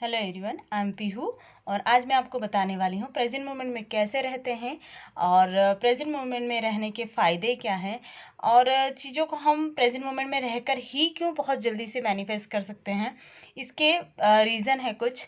Hello everyone, I am Pihu. और आज मैं आपको बताने वाली हूँ प्रेजेंट मोमेंट में कैसे रहते हैं और प्रेजेंट मोमेंट में रहने के फ़ायदे क्या हैं और चीज़ों को हम प्रेजेंट मोमेंट में रहकर ही क्यों बहुत जल्दी से मैनिफेस्ट कर सकते हैं। इसके रीज़न है कुछ।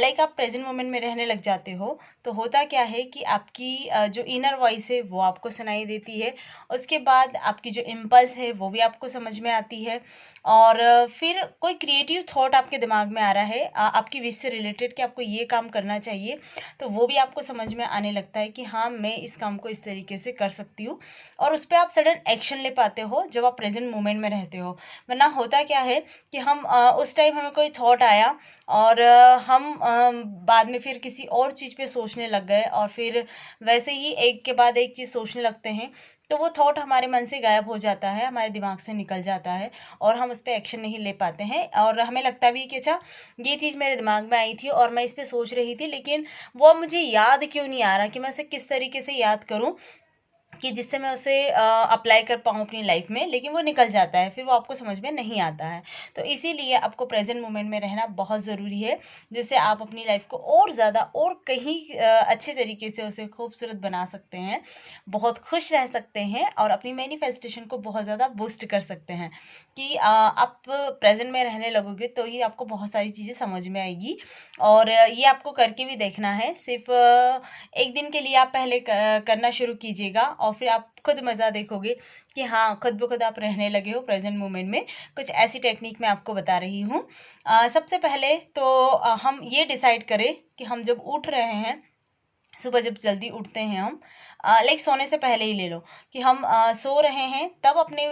लाइक आप प्रेजेंट मोमेंट में रहने लग जाते हो तो होता क्या है कि आपकी जो इनर वॉइस है वो आपको सुनाई देती है। उसके बाद आपकी जो इम्पल्स है वो भी आपको समझ में आती है। और फिर कोई क्रिएटिव थॉट आपके दिमाग में आ रहा है आपकी विश से रिलेटेड कि आपको ये काम करना चाहिए, तो वो भी आपको समझ में आने लगता है कि हाँ, मैं इस काम को इस तरीके से कर सकती हूँ। और उस पर आप सडन एक्शन ले पाते हो जब आप प्रेजेंट मोमेंट में रहते हो। वरना होता क्या है कि हम उस टाइम हमें कोई थॉट आया और हम बाद में फिर किसी और चीज़ पे सोचने लग गए और फिर वैसे ही एक के बाद एक चीज़ सोचने लगते हैं, तो वो थॉट हमारे मन से गायब हो जाता है, हमारे दिमाग से निकल जाता है और हम उस पर एक्शन नहीं ले पाते हैं। और हमें लगता भी कि अच्छा, ये चीज़ मेरे दिमाग में आई थी और मैं इस पर सोच रही थी, लेकिन वो अब मुझे याद क्यों नहीं आ रहा कि मैं उसे किस तरीके से याद करूं कि जिससे मैं उसे अप्लाई कर पाऊँ अपनी लाइफ में। लेकिन वो निकल जाता है, फिर वो आपको समझ में नहीं आता है। तो इसीलिए आपको प्रेजेंट मोमेंट में रहना बहुत ज़रूरी है, जिससे आप अपनी लाइफ को और ज़्यादा और कहीं अच्छे तरीके से उसे खूबसूरत बना सकते हैं, बहुत खुश रह सकते हैं और अपनी मैनिफेस्टेशन को बहुत ज़्यादा बूस्ट कर सकते हैं। कि आप प्रेजेंट में रहने लगोगे तो ही आपको बहुत सारी चीज़ें समझ में आएगी। और ये आपको करके भी देखना है। सिर्फ एक दिन के लिए आप पहले करना शुरू कीजिएगा और फिर आप खुद मज़ा देखोगे कि हाँ, खुद ब खुद आप रहने लगे हो प्रेजेंट मोमेंट में। कुछ ऐसी टेक्निक मैं आपको बता रही हूँ। सबसे पहले तो हम ये डिसाइड करें कि हम जब उठ रहे हैं, सुबह जब जल्दी उठते हैं हम, लाइक सोने से पहले ही ले लो कि हम सो रहे हैं, तब अपने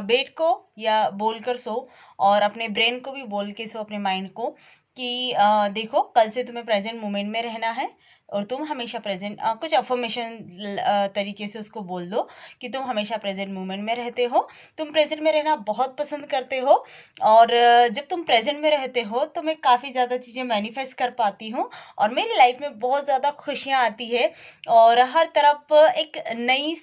बेड को या बोल कर सो और अपने ब्रेन को भी बोल के सो, अपने माइंड को, कि देखो कल से तुम्हें प्रेजेंट मोमेंट में रहना है और तुम हमेशा प्रेजेंट, कुछ अफर्मेशन तरीके से उसको बोल दो कि तुम हमेशा प्रेजेंट मोमेंट में रहते हो, तुम प्रेजेंट में रहना बहुत पसंद करते हो। और जब तुम प्रेजेंट में रहते हो तो मैं काफ़ी ज़्यादा चीज़ें मैनिफेस्ट कर पाती हूँ और मेरी लाइफ में बहुत ज़्यादा खुशियाँ आती है और हर तरफ एक नई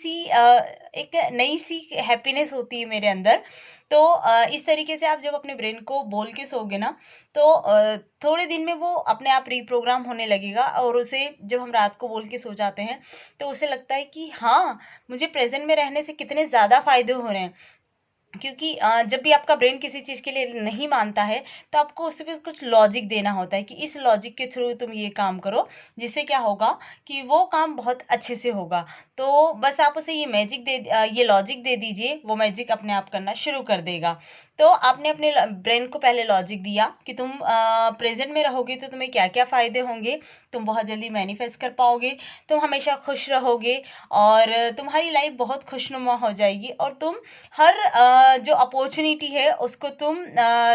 सी हैप्पीनेस होती है मेरे अंदर। तो इस तरीके से आप जब अपने ब्रेन को बोल के सोओगे ना, तो थोड़े दिन में वो अपने आप रीप्रोग्राम होने लगेगा और उसे जब हम रात को बोल के सो जाते हैं तो उसे लगता है कि हाँ, मुझे प्रेजेंट में रहने से कितने ज़्यादा फ़ायदे हो रहे हैं। क्योंकि जब भी आपका ब्रेन किसी चीज़ के लिए नहीं मानता है तो आपको उससे भी कुछ लॉजिक देना होता है कि इस लॉजिक के थ्रू तुम ये काम करो, जिससे क्या होगा कि वो काम बहुत अच्छे से होगा। तो बस आप उसे ये लॉजिक दे दीजिए, वो मैजिक अपने आप करना शुरू कर देगा। तो आपने अपने ब्रेन को पहले लॉजिक दिया कि तुम प्रेजेंट में रहोगे तो तुम्हें क्या क्या फ़ायदे होंगे, तुम बहुत जल्दी मैनिफेस्ट कर पाओगे, तुम हमेशा खुश रहोगे और तुम्हारी लाइफ बहुत खुशनुमा हो जाएगी और तुम हर जो अपॉर्चुनिटी है उसको तुम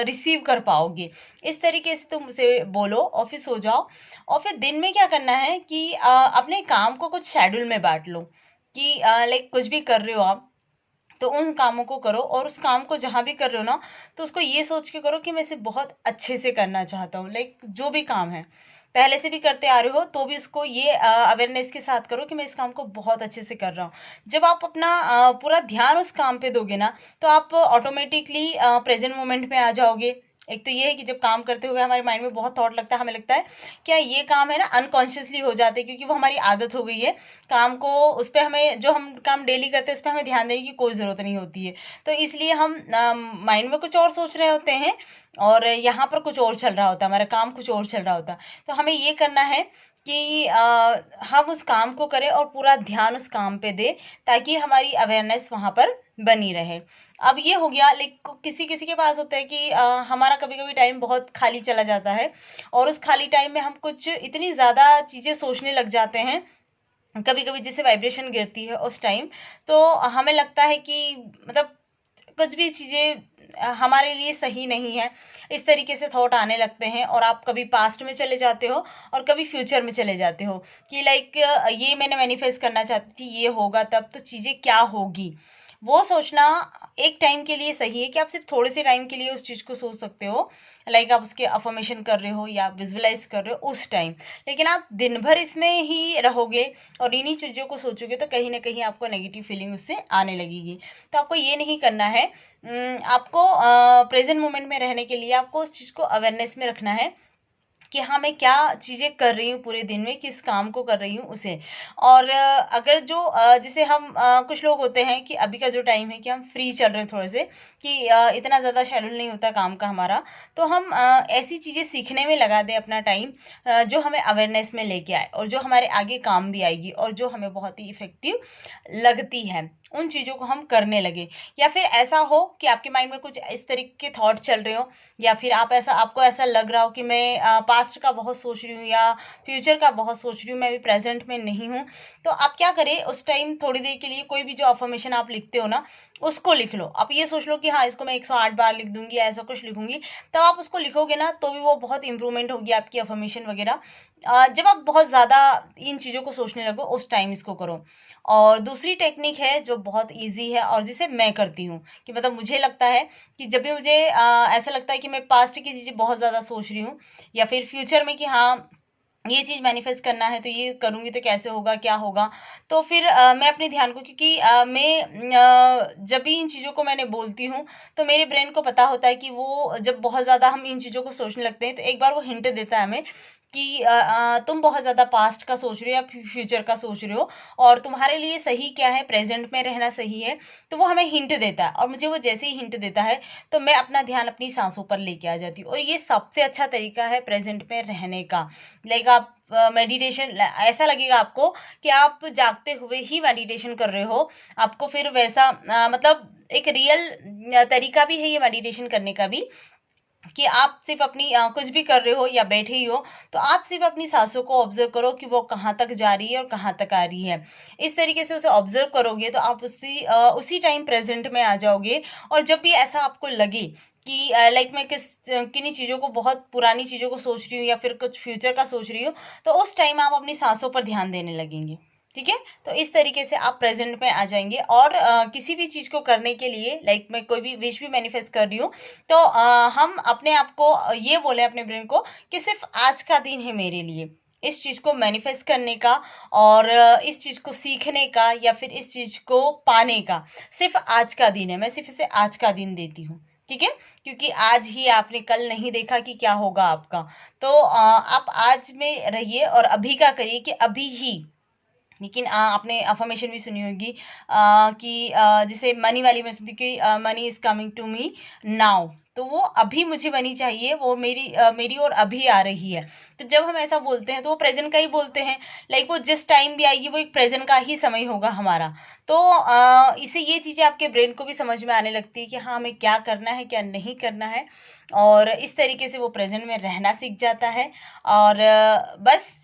रिसीव कर पाओगे। इस तरीके से तुम उसे बोलो और फिर सो जाओ। और फिर दिन में क्या करना है कि अपने काम को कुछ शेड्यूल में बांट लो कि लाइक कुछ भी कर रहे हो आप तो उन कामों को करो और उस काम को जहाँ भी कर रहे हो ना, तो उसको ये सोच के करो कि मैं इसे बहुत अच्छे से करना चाहता हूँ। लाइक जो भी काम है पहले से भी करते आ रहे हो तो भी उसको ये अवेयरनेस के साथ करो कि मैं इस काम को बहुत अच्छे से कर रहा हूँ। जब आप अपना पूरा ध्यान उस काम पे दोगे ना, तो आप ऑटोमेटिकली प्रेजेंट मोमेंट में आ जाओगे। एक तो ये है कि जब काम करते हुए हमारे माइंड में बहुत थॉट लगता है, हमें लगता है क्या ये काम है ना, अनकॉन्शियसली हो जाते हैं क्योंकि वो हमारी आदत हो गई है। काम को उस पर हमें, जो हम काम डेली करते हैं उस पर हमें ध्यान देने की कोई ज़रूरत नहीं होती है। तो इसलिए हम माइंड में कुछ और सोच रहे होते हैं और यहाँ पर कुछ और चल रहा होता है, हमारा काम कुछ और चल रहा होता है। तो हमें ये करना है कि हम उस काम को करें और पूरा ध्यान उस काम पे दें ताकि हमारी अवेयरनेस वहाँ पर बनी रहे। अब ये हो गया, लेकिन किसी किसी के पास होता है कि हमारा कभी कभी टाइम बहुत खाली चला जाता है और उस खाली टाइम में हम कुछ इतनी ज़्यादा चीज़ें सोचने लग जाते हैं। कभी कभी जैसे वाइब्रेशन गिरती है उस टाइम, तो हमें लगता है कि मतलब कुछ भी चीज़ें हमारे लिए सही नहीं है, इस तरीके से थॉट आने लगते हैं और आप कभी पास्ट में चले जाते हो और कभी फ्यूचर में चले जाते हो कि लाइक ये मैंने मैनिफेस्ट करना चाहती थी, ये होगा तब तो चीज़ें क्या होगी। वो सोचना एक टाइम के लिए सही है कि आप सिर्फ थोड़े से टाइम के लिए उस चीज़ को सोच सकते हो, लाइक आप उसके अफर्मेशन कर रहे हो या विजुअलाइज कर रहे हो उस टाइम। लेकिन आप दिन भर इसमें ही रहोगे और इन्हीं चीज़ों को सोचोगे तो कहीं ना कहीं आपको नेगेटिव फीलिंग उससे आने लगेगी। तो आपको ये नहीं करना है। आपको प्रेजेंट मोमेंट में रहने के लिए आपको उस चीज़ को अवेयरनेस में रखना है कि हाँ मैं क्या चीज़ें कर रही हूँ पूरे दिन में, किस काम को कर रही हूँ उसे। और अगर जो जैसे हम कुछ लोग होते हैं कि अभी का जो टाइम है कि हम फ्री चल रहे हैं थोड़े से, कि इतना ज़्यादा शेड्यूल नहीं होता काम का हमारा, तो हम ऐसी चीज़ें सीखने में लगा दें अपना टाइम जो हमें अवेयरनेस में लेके आए और जो हमारे आगे काम भी आएगी और जो हमें बहुत ही इफ़ेक्टिव लगती है, उन चीज़ों को हम करने लगे। या फिर ऐसा हो कि आपके माइंड में कुछ इस तरीके के थॉट चल रहे हो, या फिर आपको ऐसा लग रहा हो कि मैं पास्ट का बहुत सोच रही हूँ या फ्यूचर का बहुत सोच रही हूँ, मैं अभी प्रेजेंट में नहीं हूँ। तो आप क्या करें, उस टाइम थोड़ी देर के लिए कोई भी जो अफर्मेशन आप लिखते हो ना, उसको लिख लो। आप ये सोच लो कि हाँ इसको मैं 108 बार लिख दूंगी, ऐसा कुछ लिखूंगी। तब आप उसको लिखोगे ना तो भी वो बहुत इंप्रूवमेंट होगी आपकी अफर्मेशन वगैरह। जब आप बहुत ज़्यादा इन चीज़ों को सोचने लगो उस टाइम इसको करो। और दूसरी टेक्निक है जो बहुत ईजी है और जिसे मैं करती हूँ, कि मतलब मुझे लगता है कि जब भी मुझे ऐसा लगता है कि मैं पास्ट की चीज़ें बहुत ज़्यादा सोच रही हूँ, या फिर फ्यूचर में कि हाँ ये चीज़ मैनिफेस्ट करना है तो ये करूँगी तो कैसे होगा, क्या होगा। तो फिर मैं अपने ध्यान को, क्योंकि जब भी इन चीज़ों को मैंने बोलती हूँ तो मेरे ब्रेन को पता होता है कि वो जब बहुत ज़्यादा हम इन चीज़ों को सोचने लगते हैं तो एक बार वो हिंट देता है हमें कि तुम बहुत ज़्यादा पास्ट का सोच रहे हो या फ्यूचर का सोच रहे हो, और तुम्हारे लिए सही क्या है, प्रेजेंट में रहना सही है। तो वो हमें हिंट देता है, और मुझे वो जैसे ही हिंट देता है तो मैं अपना ध्यान अपनी सांसों पर लेके आ जाती हूँ। और ये सबसे अच्छा तरीका है प्रेजेंट में रहने का। लाइक आप मेडिटेशन, ऐसा लगेगा आपको कि आप जागते हुए ही मेडिटेशन कर रहे हो। आपको फिर वैसा मतलब एक रियल तरीका भी है ये मेडिटेशन करने का भी, कि आप सिर्फ अपनी कुछ भी कर रहे हो या बैठे ही हो, तो आप सिर्फ अपनी सांसों को ऑब्जर्व करो कि वो कहाँ तक जा रही है और कहाँ तक आ रही है। इस तरीके से उसे ऑब्जर्व करोगे तो आप उसी टाइम प्रेजेंट में आ जाओगे। और जब भी ऐसा आपको लगे कि लाइक मैं किन्हीं चीज़ों को, बहुत पुरानी चीज़ों को सोच रही हूँ या फिर कुछ फ्यूचर का सोच रही हूँ, तो उस टाइम आप अपनी सांसों पर ध्यान देने लगेंगे। ठीक है, तो इस तरीके से आप प्रेजेंट में आ जाएंगे। और किसी भी चीज़ को करने के लिए, लाइक मैं कोई भी विश भी मैनिफेस्ट कर रही हूँ, तो हम अपने आप को ये बोले, अपने ब्रेन को, कि सिर्फ आज का दिन है मेरे लिए इस चीज़ को मैनिफेस्ट करने का, और इस चीज़ को सीखने का, या फिर इस चीज़ को पाने का। सिर्फ आज का दिन है, मैं सिर्फ इसे आज का दिन देती हूँ। ठीक है, क्योंकि आज ही आपने कल नहीं देखा कि क्या होगा आपका। तो आप आज में रहिए और अभी का करिए कि अभी ही। लेकिन आपने अफर्मेशन भी सुनी होगी कि जैसे मनी वाली में सुनती कि money is coming to me now. तो वो अभी मुझे मनी चाहिए, वो मेरी और अभी आ रही है। तो जब हम ऐसा बोलते हैं तो वो प्रेजेंट का ही बोलते हैं। लाइक वो जिस टाइम भी आएगी वो एक प्रेजेंट का ही समय होगा हमारा। तो इससे ये चीज़ें आपके ब्रेन को भी समझ में आने लगती है कि हाँ हमें क्या करना है, क्या नहीं करना है। और इस तरीके से वो प्रेजेंट में रहना सीख जाता है। और बस,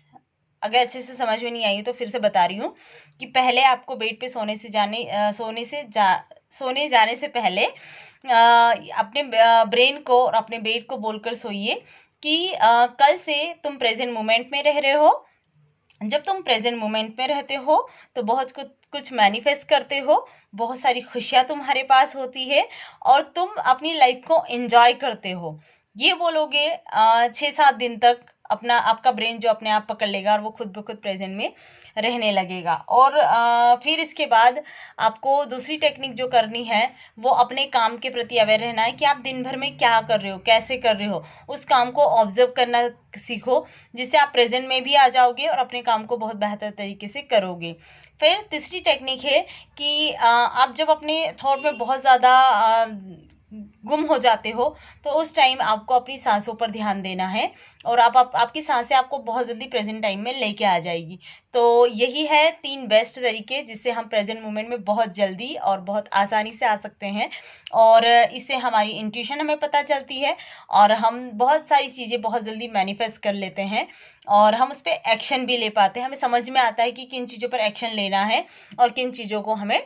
अगर अच्छे से समझ में नहीं आई तो फिर से बता रही हूँ कि पहले आपको बेड पे सोने जाने से पहले अपने ब्रेन को और अपने बेड को बोलकर सोइए कि कल से तुम प्रेजेंट मोमेंट में रह रहे हो। जब तुम प्रेजेंट मोमेंट में रहते हो तो बहुत कुछ मैनिफेस्ट करते हो, बहुत सारी खुशियाँ तुम्हारे पास होती है और तुम अपनी लाइफ को एंजॉय करते हो। ये बोलोगे 6-7 दिन तक, अपना आपका ब्रेन जो अपने आप पकड़ लेगा और वो खुद ब खुद प्रेजेंट में रहने लगेगा। और फिर इसके बाद आपको दूसरी टेक्निक जो करनी है वो अपने काम के प्रति अवेयर रहना है कि आप दिन भर में क्या कर रहे हो, कैसे कर रहे हो। उस काम को ऑब्जर्व करना सीखो, जिससे आप प्रेजेंट में भी आ जाओगे और अपने काम को बहुत बेहतर तरीके से करोगे। फिर तीसरी टेक्निक है कि आप जब अपने थॉट में बहुत ज़्यादा गुम हो जाते हो तो उस टाइम आपको अपनी सांसों पर ध्यान देना है, और आपकी सांसें आपको बहुत जल्दी प्रेजेंट टाइम में लेके आ जाएगी। तो यही है 3 बेस्ट तरीके जिससे हम प्रेजेंट मोमेंट में बहुत जल्दी और बहुत आसानी से आ सकते हैं। और इससे हमारी इंट्यूशन हमें पता चलती है और हम बहुत सारी चीज़ें बहुत जल्दी मैनिफेस्ट कर लेते हैं, और हम उस पर एक्शन भी ले पाते हैं। हमें समझ में आता है कि किन चीज़ों पर एक्शन लेना है और किन चीज़ों को हमें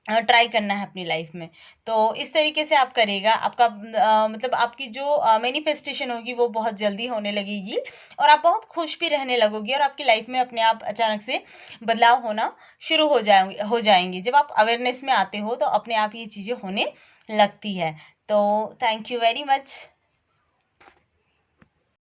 ट्राई करना है अपनी लाइफ में। तो इस तरीके से आप करेगा, आपका मतलब आपकी जो मैनिफेस्टेशन होगी वो बहुत जल्दी होने लगेगी और आप बहुत खुश भी रहने लगोगे, और आपकी लाइफ में अपने आप अचानक से बदलाव होना शुरू हो जाएंगे। जब आप अवेयरनेस में आते हो तो अपने आप ये चीज़ें होने लगती है। तो थैंक यू वेरी मच।